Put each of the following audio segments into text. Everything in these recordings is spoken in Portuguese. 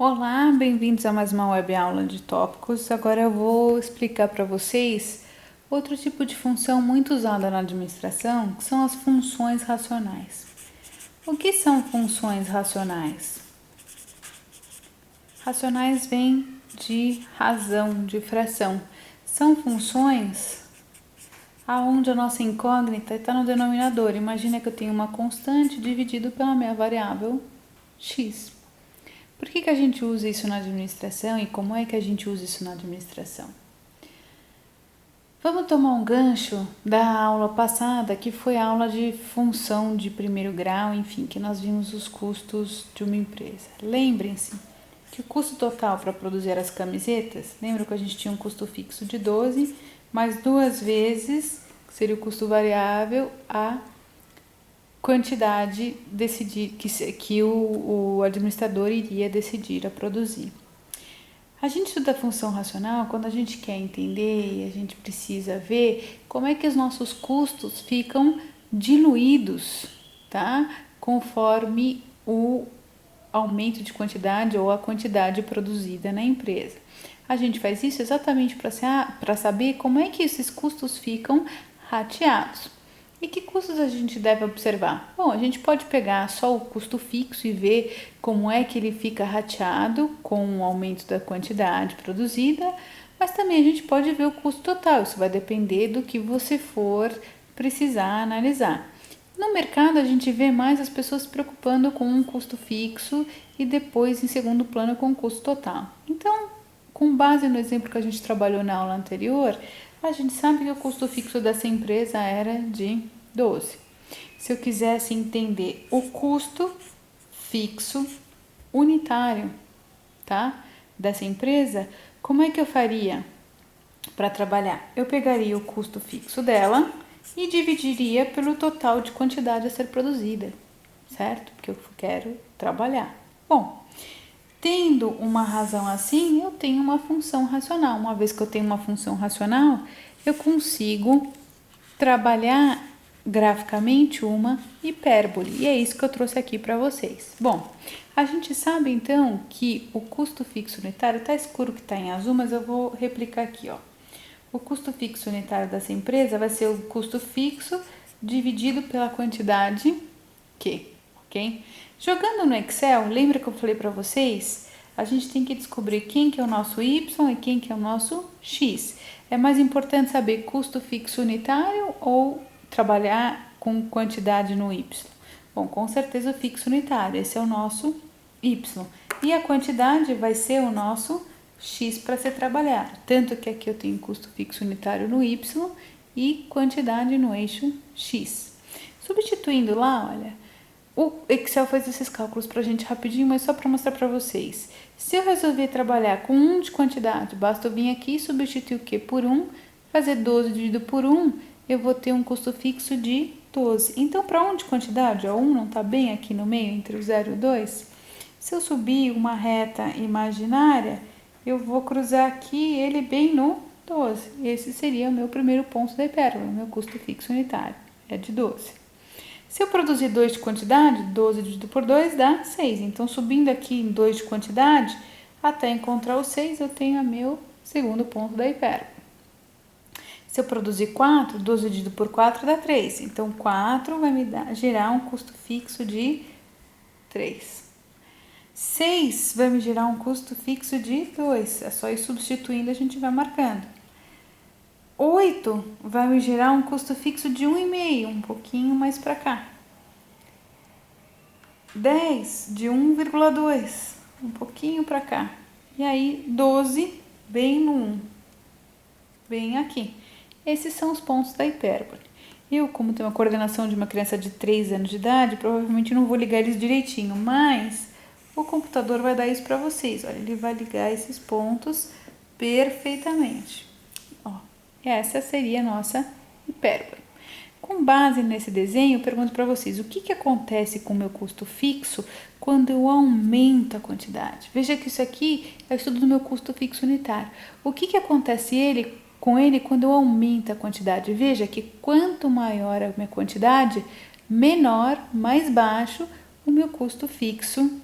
Olá, bem-vindos a mais uma web aula de tópicos. Agora eu vou explicar para vocês outro tipo de função muito usada na administração, que são as funções racionais. O que são funções racionais? Racionais vêm de razão, de fração. São funções aonde a nossa incógnita está no denominador. Imagina que eu tenho uma constante dividido pela minha variável x. Por que a gente usa isso na administração e como é que a gente usa isso na administração? Vamos tomar um gancho da aula passada, que foi a aula de função de primeiro grau, enfim, que nós vimos os custos de uma empresa. Lembrem-se que o custo total para produzir as camisetas, lembra que a gente tinha um custo fixo de 12, mais 2 vezes, que seria o custo variável, a quantidade que o administrador iria decidir a produzir. A gente estuda a função racional quando a gente quer entender e a gente precisa ver como é que os nossos custos ficam diluídos, tá? Conforme o aumento de quantidade ou a quantidade produzida na empresa. A gente faz isso exatamente para saber como é que esses custos ficam rateados. E que custos a gente deve observar? Bom, a gente pode pegar só o custo fixo e ver como é que ele fica rateado com o aumento da quantidade produzida, mas também a gente pode ver o custo total. Isso vai depender do que você for precisar analisar. No mercado, a gente vê mais as pessoas se preocupando com um custo fixo e depois, em segundo plano, com o custo total. Então, com base no exemplo que a gente trabalhou na aula anterior, a gente sabe que o custo fixo dessa empresa era de 12. Se eu quisesse entender o custo fixo unitário, tá, dessa empresa, como é que eu faria para trabalhar? Eu pegaria o custo fixo dela e dividiria pelo total de quantidade a ser produzida, certo? Porque eu quero trabalhar. Bom, tendo uma razão assim, eu tenho uma função racional. Uma vez que eu tenho uma função racional, eu consigo trabalhar graficamente uma hipérbole. E é isso que eu trouxe aqui para vocês. Bom, a gente sabe então que o custo fixo unitário, tá escuro que está em azul, mas eu vou replicar aqui, ó. O custo fixo unitário dessa empresa vai ser o custo fixo dividido pela quantidade Q, ok? Jogando no Excel, lembra que eu falei para vocês? A gente tem que descobrir quem que é o nosso Y e quem que é o nosso X. É mais importante saber custo fixo unitário ou trabalhar com quantidade no Y? Bom, com certeza o fixo unitário, esse é o nosso Y. E a quantidade vai ser o nosso X para ser trabalhado. Tanto que aqui eu tenho custo fixo unitário no Y e quantidade no eixo X. Substituindo lá, olha, o Excel faz esses cálculos para a gente rapidinho, mas só para mostrar para vocês. Se eu resolver trabalhar com 1 de quantidade, basta eu vir aqui e substituir o Q por 1, fazer 12 dividido por 1, eu vou ter um custo fixo de 12. Então, para 1 de quantidade, ó, 1 não está bem aqui no meio, entre o 0 e o 2. Se eu subir uma reta imaginária, eu vou cruzar aqui ele bem no 12. Esse seria o meu primeiro ponto da hipérbole, o meu custo fixo unitário, é de 12. Se eu produzir 2 de quantidade, 12 dividido por 2 dá 6. Então, subindo aqui em 2 de quantidade, até encontrar o 6, eu tenho o meu segundo ponto da hipérbole. Se eu produzir 4, 12 dividido por 4 dá 3. Então, 4 vai me gerar um custo fixo de 3. 6 vai me gerar um custo fixo de 2. É só ir substituindo, a gente vai marcando. 8 vai me gerar um custo fixo de 1,5, um pouquinho mais para cá. 10 de 1,2, um pouquinho para cá. E aí 12 bem no 1, bem aqui. Esses são os pontos da hipérbole. Eu, como tenho uma coordenação de uma criança de 3 anos de idade, provavelmente não vou ligar eles direitinho, mas o computador vai dar isso para vocês. Olha, ele vai ligar esses pontos perfeitamente. Ó, essa seria a nossa hipérbole. Com base nesse desenho, eu pergunto para vocês, o que acontece com o meu custo fixo quando eu aumento a quantidade? Veja que isso aqui é o estudo do meu custo fixo unitário. O que acontece com ele quando eu aumento a quantidade? Veja que quanto maior a minha quantidade, menor, mais baixo o meu custo fixo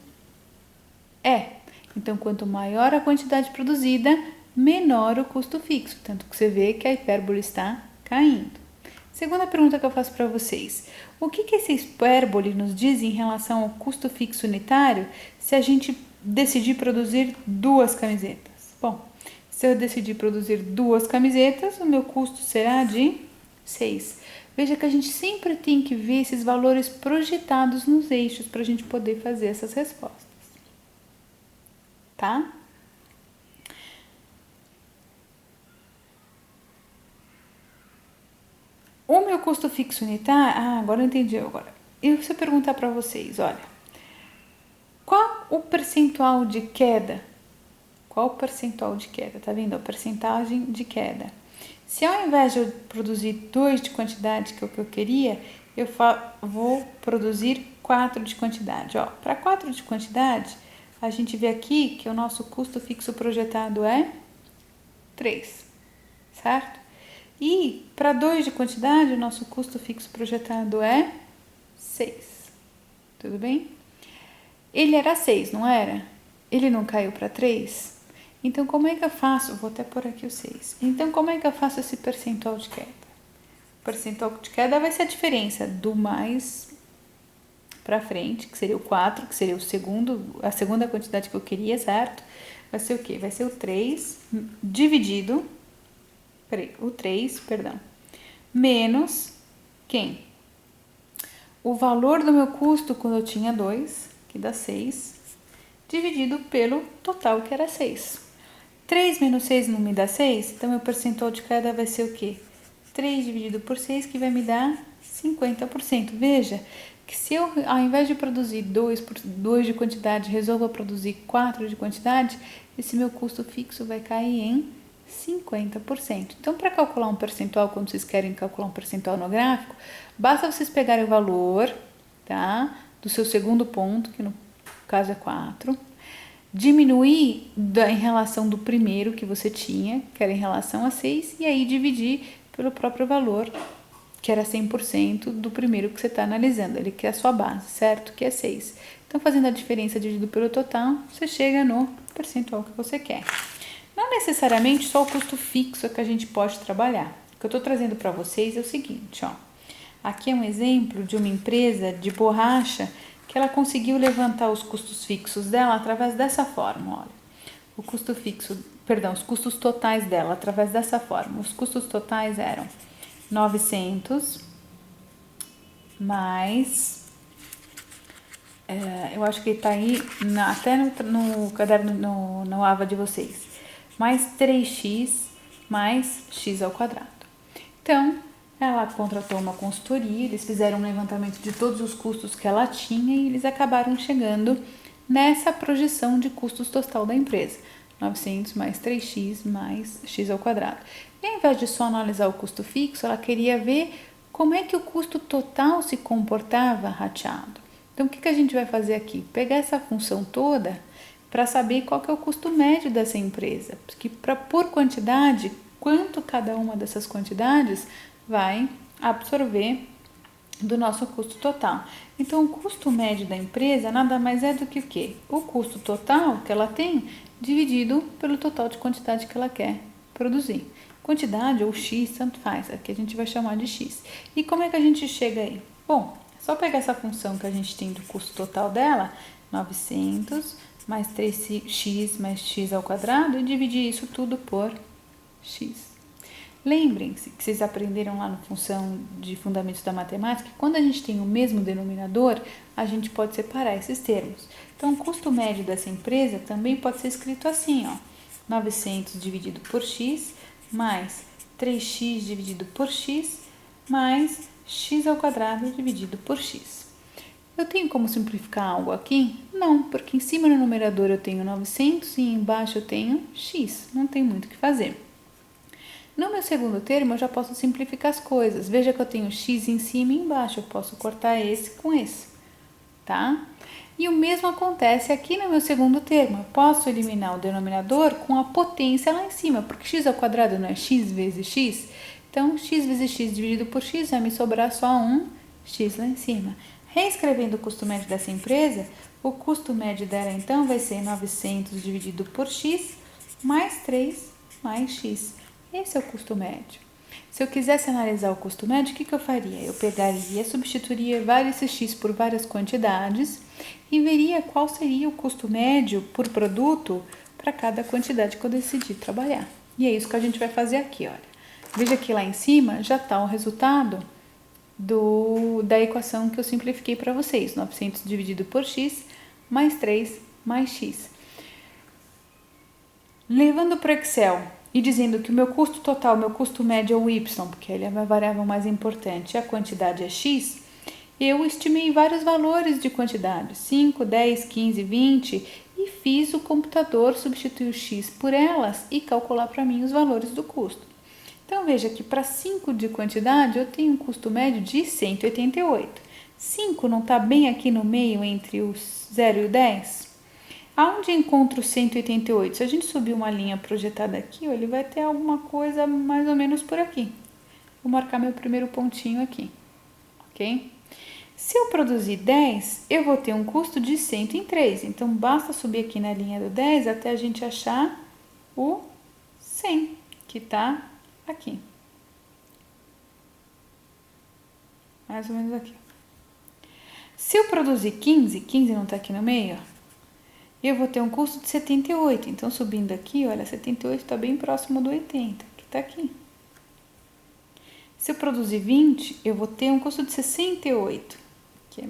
é. Então, quanto maior a quantidade produzida, menor o custo fixo. Tanto que você vê que a hipérbole está caindo. Segunda pergunta que eu faço para vocês. O que essa hipérbole nos diz em relação ao custo fixo unitário se a gente decidir produzir 2 camisetas? Bom, se eu decidir produzir 2 camisetas, o meu custo será de 6. Veja que a gente sempre tem que ver esses valores projetados nos eixos para a gente poder fazer essas respostas. Tá? O meu custo fixo unitário... agora eu entendi. E se eu perguntar para vocês, olha, qual o percentual de queda? Qual o percentual de queda? Tá vendo? A percentagem de queda. Se ao invés de eu produzir 2 de quantidade, que é o que eu queria, eu vou produzir 4 de quantidade. Para 4 de quantidade, a gente vê aqui que o nosso custo fixo projetado é 3, certo? E para 2 de quantidade, o nosso custo fixo projetado é 6. Tudo bem? Ele era 6, não era? Ele não caiu para 3? Então, como é que eu faço? Vou até pôr aqui o 6. Então, como é que eu faço esse percentual de queda? O percentual de queda vai ser a diferença do mais para frente, que seria o 4, que seria a segunda quantidade que eu queria, certo? Vai ser o quê? Vai ser o 3 dividido... o 3, menos quem? O valor do meu custo quando eu tinha 2, que dá 6, dividido pelo total, que era 6. 3 menos 6 não me dá 6, então meu percentual de queda vai ser o quê? 3 dividido por 6, que vai me dar 50%. Veja que se eu, ao invés de produzir 2 de quantidade, resolvo produzir 4 de quantidade, esse meu custo fixo vai cair em 50%. Então, para calcular um percentual, quando vocês querem calcular um percentual no gráfico, basta vocês pegarem o valor, tá, do seu segundo ponto, que no caso é 4, diminuir em relação do primeiro que você tinha, que era em relação a 6, e aí dividir pelo próprio valor, que era 100% do primeiro que você está analisando, ele que é a sua base, certo? Que é 6. Então, fazendo a diferença dividido pelo total, você chega no percentual que você quer. Não necessariamente só o custo fixo que a gente pode trabalhar. O que eu estou trazendo para vocês é o seguinte, ó. Aqui é um exemplo de uma empresa de borracha que ela conseguiu levantar os custos fixos dela através dessa forma, olha. O custo fixo, os custos totais dela através dessa forma. Os custos totais eram 900 mais... eu acho que está aí até no caderno, no AVA de vocês. Mais 3x mais x ao quadrado. Então, ela contratou uma consultoria, eles fizeram um levantamento de todos os custos que ela tinha e eles acabaram chegando nessa projeção de custos total da empresa. 900 mais 3x mais x ao quadrado. E ao invés de só analisar o custo fixo, ela queria ver como é que o custo total se comportava rateado. Então, o que a gente vai fazer aqui? Pegar essa função toda para saber qual que é o custo médio dessa empresa. Porque por quantidade, quanto cada uma dessas quantidades vai absorver do nosso custo total. Então, o custo médio da empresa nada mais é do que o quê? O custo total que ela tem dividido pelo total de quantidade que ela quer produzir. Quantidade ou X, tanto faz, aqui a gente vai chamar de X. E como é que a gente chega aí? Bom, é só pegar essa função que a gente tem do custo total dela, 900 mais 3x mais x ao quadrado, e dividir isso tudo por x. Lembrem-se que vocês aprenderam lá na função de fundamentos da matemática, que quando a gente tem o mesmo denominador, a gente pode separar esses termos. Então, o custo médio dessa empresa também pode ser escrito assim, ó, 900 dividido por x, mais 3x dividido por x, mais x ao quadrado dividido por x. Eu tenho como simplificar algo aqui? Não, porque em cima no numerador eu tenho 900 e embaixo eu tenho x, não tem muito o que fazer. No meu segundo termo, eu já posso simplificar as coisas. Veja que eu tenho x em cima e embaixo. Eu posso cortar esse com esse, tá? E o mesmo acontece aqui no meu segundo termo. Eu posso eliminar o denominador com a potência lá em cima, porque x ao quadrado não é x vezes x? Então, x vezes x dividido por x vai me sobrar só um x lá em cima. Reescrevendo o custo médio dessa empresa, o custo médio dela então vai ser 900 dividido por x mais 3 mais x. Esse é o custo médio. Se eu quisesse analisar o custo médio, o que eu faria? Eu pegaria, substituiria vários x por várias quantidades e veria qual seria o custo médio por produto para cada quantidade que eu decidi trabalhar. E é isso que a gente vai fazer aqui, olha. Veja que lá em cima já está o resultado da equação que eu simplifiquei para vocês. 900 dividido por x mais 3 mais x. Levando para o Excel e dizendo que o meu custo total, meu custo médio é o y, porque ele é a variável mais importante, a quantidade é x, eu estimei vários valores de quantidade, 5, 10, 15, 20, e fiz o computador substituir o x por elas e calcular para mim os valores do custo. Então, veja que para 5 de quantidade, eu tenho um custo médio de 188. 5 não está bem aqui no meio entre o 0 e o 10? Aonde encontro 188? Se a gente subir uma linha projetada aqui, ele vai ter alguma coisa mais ou menos por aqui. Vou marcar meu primeiro pontinho aqui, ok? Se eu produzir 10, eu vou ter um custo de 103. Então, basta subir aqui na linha do 10 até a gente achar o 100, que está aqui. Mais ou menos aqui. Se eu produzir 15, 15 não está aqui no meio, eu vou ter um custo de 78. Então, subindo aqui, olha, 78 está bem próximo do 80, que está aqui. Se eu produzir 20, eu vou ter um custo de 68, que é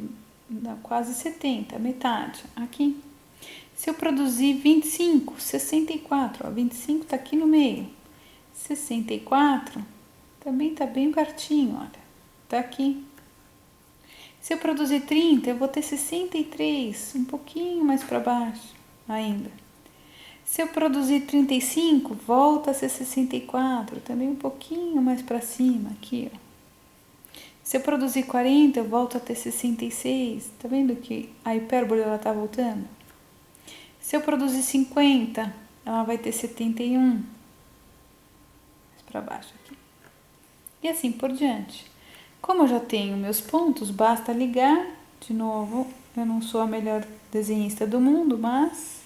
quase 70, metade, aqui. Se eu produzir 25, 64, ó, 25 está aqui no meio. 64 também está bem pertinho, olha, está aqui. Se eu produzir 30, eu vou ter 63, um pouquinho mais para baixo ainda. Se eu produzir 35, volta a ser 64, também um pouquinho mais para cima, aqui, ó. Se eu produzir 40, eu volto a ter 66, tá vendo que a hipérbole ela tá voltando? Se eu produzir 50, ela vai ter 71, mais para baixo aqui. E assim por diante. Como eu já tenho meus pontos, basta ligar. De novo, eu não sou a melhor desenhista do mundo, mas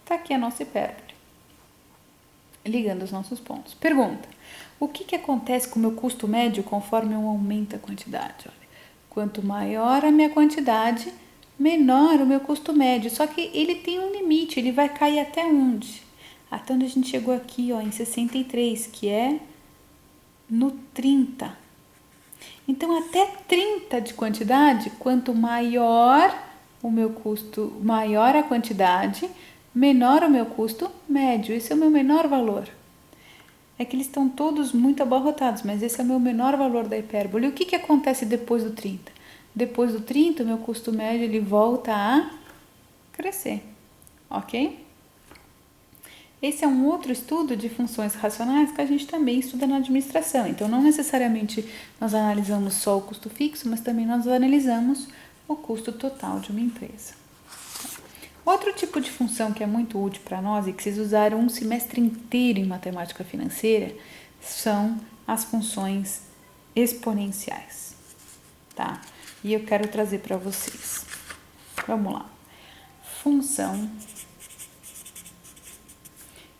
tá aqui a nossa hipérbole. Ligando os nossos pontos. Pergunta: o que acontece com o meu custo médio conforme eu aumento a quantidade? Olha, quanto maior a minha quantidade, menor o meu custo médio. Só que ele tem um limite, ele vai cair até onde? Até onde a gente chegou aqui, ó, em 63, que é no 30. Então, até 30 de quantidade, quanto maior o meu custo, maior a quantidade, menor o meu custo médio. Esse é o meu menor valor. É que eles estão todos muito abarrotados, mas esse é o meu menor valor da hipérbole. E o que acontece depois do 30? Depois do 30, o meu custo médio ele volta a crescer, ok? Esse é um outro estudo de funções racionais que a gente também estuda na administração. Então, não necessariamente nós analisamos só o custo fixo, mas também nós analisamos o custo total de uma empresa. Outro tipo de função que é muito útil para nós e que vocês usaram um semestre inteiro em matemática financeira são as funções exponenciais, tá? E eu quero trazer para vocês. Vamos lá. Função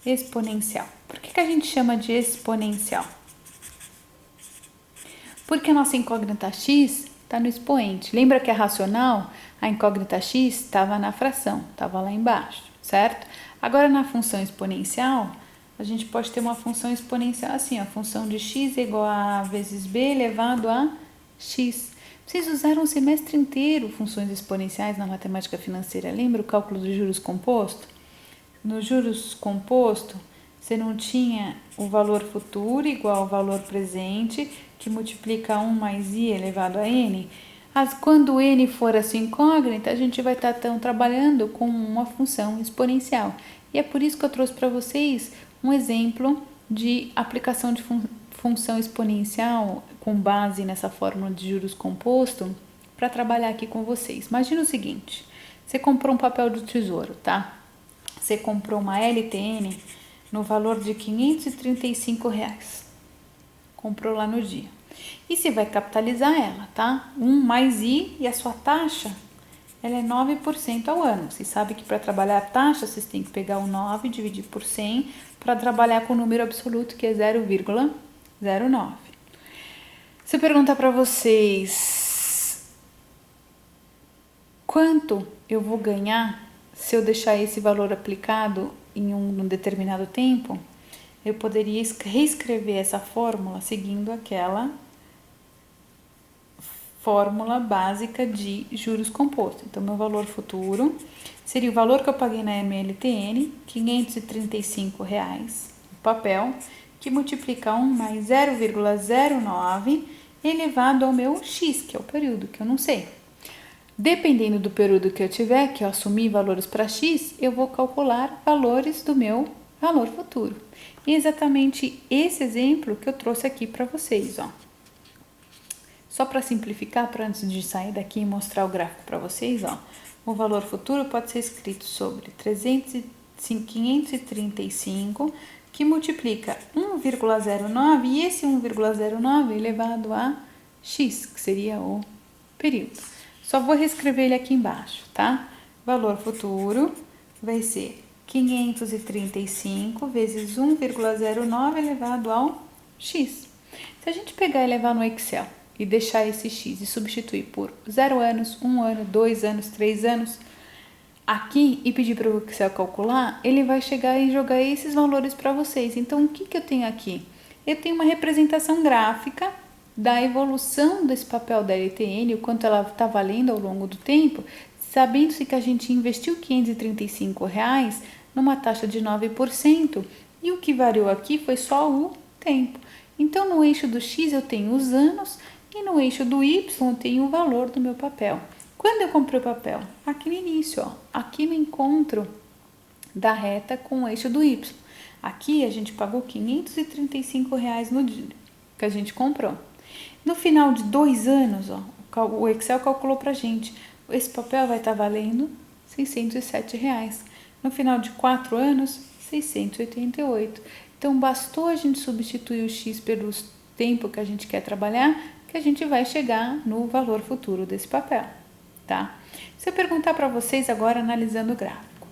exponencial. Por que a gente chama de exponencial? Porque a nossa incógnita x está no expoente. Lembra que a racional, a incógnita x estava na fração, estava lá embaixo, certo? Agora na função exponencial, a gente pode ter uma função exponencial assim, a função de x é igual a vezes b elevado a x. Vocês usaram o semestre inteiro funções exponenciais na matemática financeira. Lembra o cálculo dos juros composto? No juros composto, você não tinha o valor futuro igual ao valor presente, que multiplica 1 mais i elevado a n. Quando n for a sua incógnita, a gente vai estar trabalhando com uma função exponencial. E é por isso que eu trouxe para vocês um exemplo de aplicação de função exponencial com base nessa fórmula de juros composto para trabalhar aqui com vocês. Imagina o seguinte: você comprou um papel do tesouro, tá? Você comprou uma LTN no valor de R$ 535. Comprou lá no dia. E você vai capitalizar ela, tá? 1 mais I e a sua taxa, ela é 9% ao ano. Vocês sabem que para trabalhar a taxa, vocês têm que pegar o 9 e dividir por 100 para trabalhar com o número absoluto, que é 0,09. Se eu perguntar para vocês quanto eu vou ganhar se eu deixar esse valor aplicado em um determinado tempo, eu poderia reescrever essa fórmula seguindo aquela fórmula básica de juros compostos. Então, meu valor futuro seria o valor que eu paguei na MLTN, R$ 535, o papel, que multiplica 1 mais 0,09 elevado ao meu X, que é o período, que eu não sei. Dependendo do período que eu tiver, que eu assumir valores para X, eu vou calcular valores do meu valor futuro. E exatamente esse exemplo que eu trouxe aqui para vocês, ó. Só para simplificar, para antes de sair daqui e mostrar o gráfico para vocês, ó, o valor futuro pode ser escrito sobre 535, que multiplica 1,09 e esse 1,09 elevado a x, que seria o período. Só vou reescrever ele aqui embaixo, tá? Valor futuro vai ser 535 vezes 1,09 elevado ao x. Se a gente pegar e levar no Excel e deixar esse x e substituir por 0 anos, 1 ano, 2 anos, 3 anos, aqui e pedir para o Excel calcular, ele vai chegar e jogar esses valores para vocês. Então, o que eu tenho aqui? Eu tenho uma representação gráfica da evolução desse papel da LTN, o quanto ela está valendo ao longo do tempo, sabendo-se que a gente investiu R$ 535 numa taxa de 9% e o que variou aqui foi só o tempo. Então, no eixo do X eu tenho os anos e no eixo do Y eu tenho o valor do meu papel. Quando eu comprei o papel? Aqui no início, ó, aqui no encontro da reta com o eixo do Y. Aqui a gente pagou R$ 535 no dia que a gente comprou. No final de 2 anos, ó, o Excel calculou pra gente, esse papel vai estar valendo R$ 607. No final de 4 anos, 688. Então, bastou a gente substituir o X pelo tempo que a gente quer trabalhar, que a gente vai chegar no valor futuro desse papel, tá? Se eu perguntar para vocês agora, analisando o gráfico,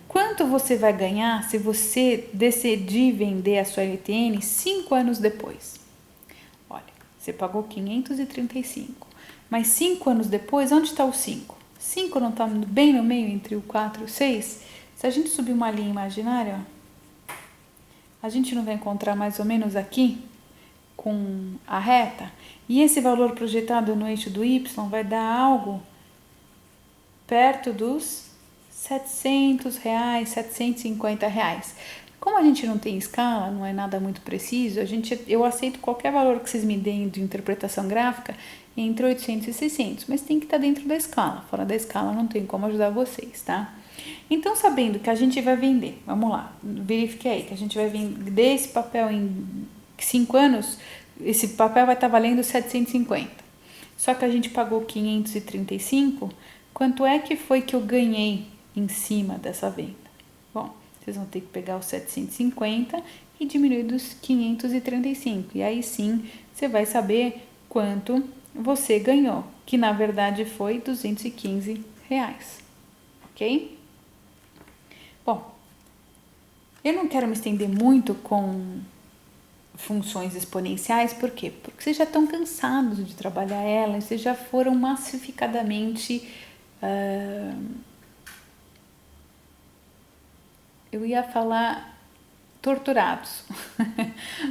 quanto você vai ganhar se você decidir vender a sua LTN 5 anos depois? Olha, você pagou 535, mas 5 anos depois, onde está o 5? 5 não está bem no meio entre o 4 e o 6? Se a gente subir uma linha imaginária, ó, a gente não vai encontrar mais ou menos aqui com a reta? E esse valor projetado no eixo do Y vai dar algo perto dos R$700, R$750. Como a gente não tem escala, não é nada muito preciso, eu aceito qualquer valor que vocês me deem de interpretação gráfica entre 800 e 600, mas tem que estar dentro da escala. Fora da escala não tem como ajudar vocês, tá? Então, sabendo que a gente vai vender, vamos lá, verifique aí, que a gente vai vender esse papel em 5 anos, esse papel vai estar valendo 750. Só que a gente pagou 535, quanto é que foi que eu ganhei em cima dessa venda? Bom, vocês vão ter que pegar os 750 e diminuir dos 535. E aí sim, você vai saber quanto você ganhou, que na verdade foi R$215, ok? Bom, eu não quero me estender muito com funções exponenciais, por quê? Porque vocês já estão cansados de trabalhar elas, vocês já foram massificadamente, eu ia falar torturados,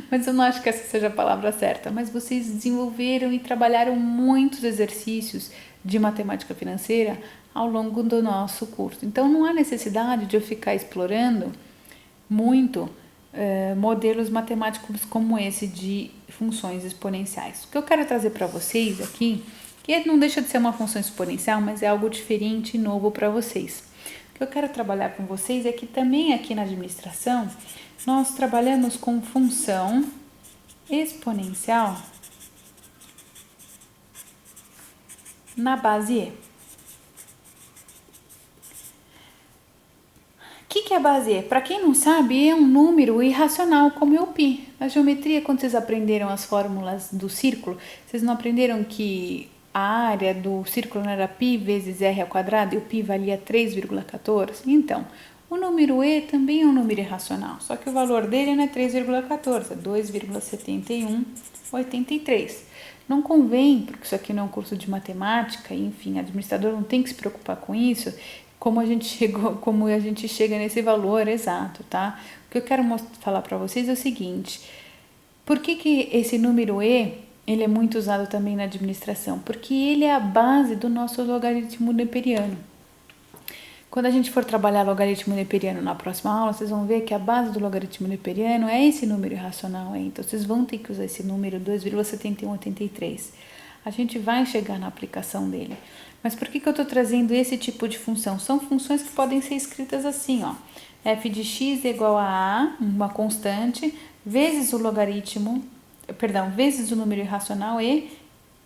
mas eu não acho que essa seja a palavra certa, mas vocês desenvolveram e trabalharam muitos exercícios de matemática financeira ao longo do nosso curso. Então, não há necessidade de eu ficar explorando muito modelos matemáticos como esse de funções exponenciais. O que eu quero trazer para vocês aqui, que não deixa de ser uma função exponencial, mas é algo diferente e novo para vocês. O que eu quero trabalhar com vocês é que também aqui na administração, nós trabalhamos com função exponencial na base E. que é base E? Para quem não sabe, E é um número irracional, como é o π. Na geometria, quando vocês aprenderam as fórmulas do círculo, vocês não aprenderam que a área do círculo não era π vezes r ao quadrado e o π valia 3,14? Então, o número E também é um número irracional, só que o valor dele não é 3,14, é 2,7183. Não convém, porque isso aqui não é um curso de matemática, enfim, administrador não tem que se preocupar com isso, como a gente chega nesse valor exato, tá? O que eu quero falar para vocês é o seguinte: por que esse número E ele é muito usado também na administração? Porque ele é a base do nosso logaritmo neperiano. Quando a gente for trabalhar logaritmo neperiano na próxima aula, vocês vão ver que a base do logaritmo neperiano é esse número irracional aí. Então, vocês vão ter que usar esse número 2,7183. A gente vai chegar na aplicação dele. Mas por que eu estou trazendo esse tipo de função? São funções que podem ser escritas assim, ó. F de x é igual a uma constante, vezes o logaritmo, vezes o número irracional e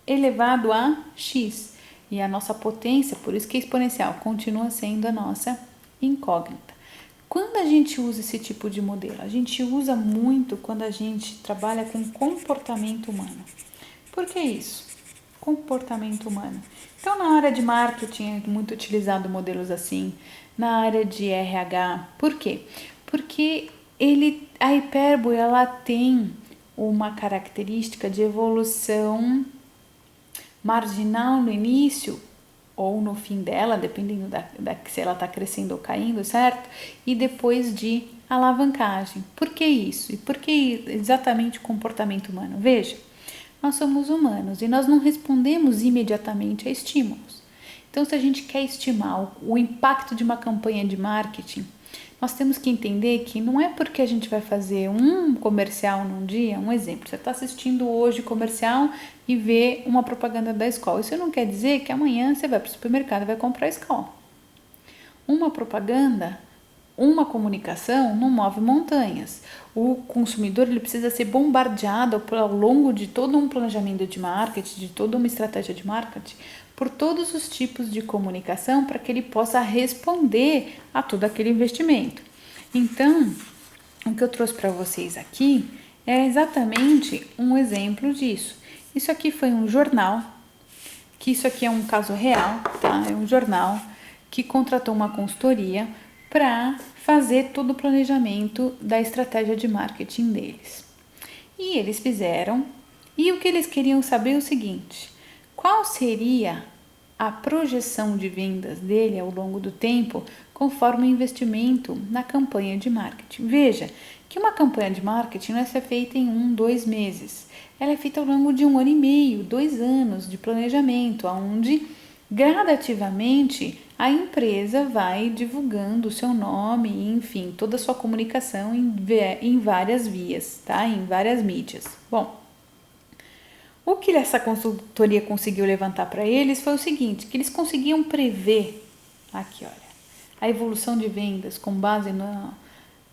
elevado a x. E a nossa potência, por isso que é exponencial, continua sendo a nossa incógnita. Quando a gente usa esse tipo de modelo? A gente usa muito quando a gente trabalha com comportamento humano. Por que isso? Comportamento humano. Então, na área de marketing é muito utilizado modelos assim, na área de RH. Por quê? Porque a hipérbole ela tem uma característica de evolução marginal no início ou no fim dela, dependendo se ela está crescendo ou caindo, certo? E depois de alavancagem. Por que isso? E por que exatamente o comportamento humano? Veja, nós somos humanos e nós não respondemos imediatamente a estímulos. Então, se a gente quer estimar o impacto de uma campanha de marketing, nós temos que entender que não é porque a gente vai fazer um comercial num dia, um exemplo, você está assistindo hoje comercial e vê uma propaganda da escola. Isso não quer dizer que amanhã você vai para o supermercado e vai comprar a escola. Uma propaganda, uma comunicação não move montanhas. O consumidor ele precisa ser bombardeado ao longo de todo um planejamento de marketing, de toda uma estratégia de marketing, por todos os tipos de comunicação para que ele possa responder a todo aquele investimento. Então, o que eu trouxe para vocês aqui é exatamente um exemplo disso. Isso aqui foi um jornal, que isso aqui é um caso real, tá? É um jornal que contratou uma consultoria para fazer todo o planejamento da estratégia de marketing deles. E eles fizeram, e o que eles queriam saber é o seguinte: qual seria a projeção de vendas dele ao longo do tempo conforme o investimento na campanha de marketing? Veja que uma campanha de marketing não é ser feita em 2 meses. Ela é feita ao longo de 1 ano e meio, 2 anos de planejamento, onde gradativamente a empresa vai divulgando o seu nome, enfim, toda a sua comunicação em várias vias, tá? Em várias mídias. Bom, o que essa consultoria conseguiu levantar para eles foi o seguinte, que eles conseguiam prever, aqui olha, a evolução de vendas com base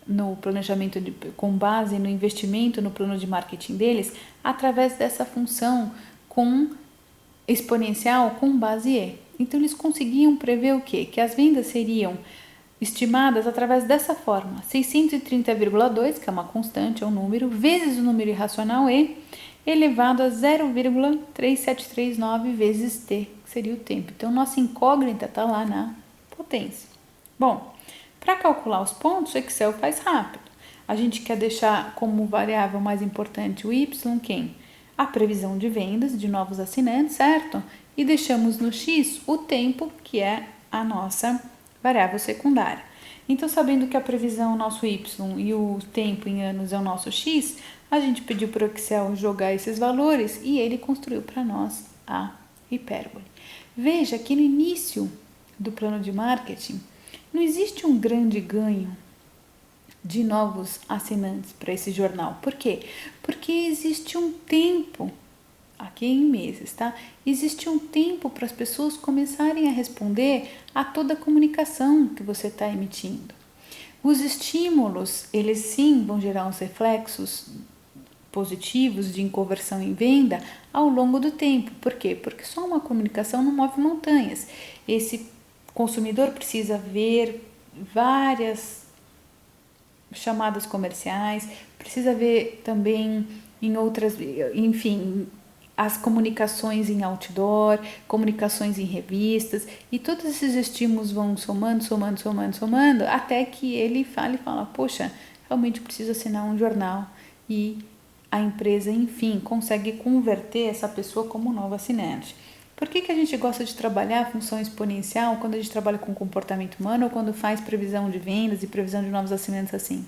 no planejamento, com base no investimento no plano de marketing deles, através dessa função com exponencial com base E. Então, eles conseguiam prever o quê? Que as vendas seriam estimadas através dessa forma, 630,2, que é uma constante, é um número, vezes o número irracional E, elevado a 0,3739 vezes T, que seria o tempo. Então, nossa incógnita está lá na potência. Bom, para calcular os pontos, o Excel faz rápido. A gente quer deixar como variável mais importante o Y, quem? A previsão de vendas de novos assinantes, certo? E deixamos no X o tempo, que é a nossa variável secundária. Então, sabendo que a previsão é o nosso Y e o tempo em anos é o nosso X, a gente pediu para o Excel jogar esses valores e ele construiu para nós a hipérbole. Veja que no início do plano de marketing não existe um grande ganho de novos assinantes para esse jornal. Por quê? Porque existe um tempo, aqui em meses, tá? Existe um tempo para as pessoas começarem a responder a toda a comunicação que você está emitindo. Os estímulos, eles sim vão gerar uns reflexos positivos de conversão em venda ao longo do tempo. Por quê? Porque só uma comunicação não move montanhas. Esse consumidor precisa ver várias chamadas comerciais, precisa ver também em outras, enfim, as comunicações em outdoor, comunicações em revistas, e todos esses estímulos vão somando, até que ele fala, poxa, realmente preciso assinar um jornal, e a empresa, enfim, consegue converter essa pessoa como um novo assinante. Por que a gente gosta de trabalhar a função exponencial quando a gente trabalha com comportamento humano ou quando faz previsão de vendas e previsão de novos assinantes assim?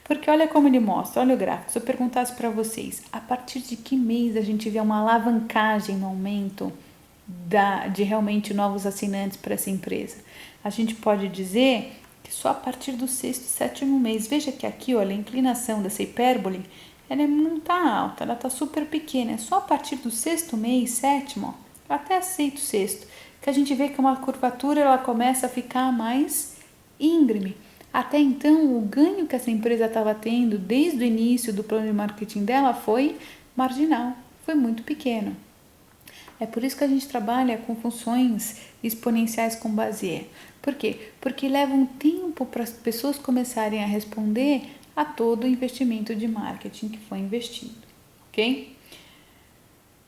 Porque olha como ele mostra, olha o gráfico. Se eu perguntasse para vocês, a partir de que mês a gente vê uma alavancagem no aumento de realmente novos assinantes para essa empresa? A gente pode dizer que só a partir do sexto, sétimo mês. Veja que aqui, olha, a inclinação dessa hipérbole, ela não está alta, ela está super pequena. É só a partir do sexto mês, sétimo, eu até aceito o sexto, que a gente vê que uma curvatura ela começa a ficar mais íngreme. Até então, o ganho que essa empresa estava tendo desde o início do plano de marketing dela foi marginal, foi muito pequeno. É por isso que a gente trabalha com funções exponenciais com Bézier. Por quê? Porque leva um tempo para as pessoas começarem a responder a todo o investimento de marketing que foi investido, ok?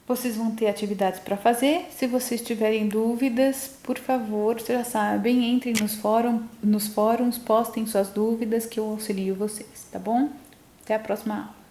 Vocês vão ter atividades para fazer. Se vocês tiverem dúvidas, por favor, já sabem, entrem nos fóruns, postem suas dúvidas que eu auxilio vocês, tá bom? Até a próxima aula.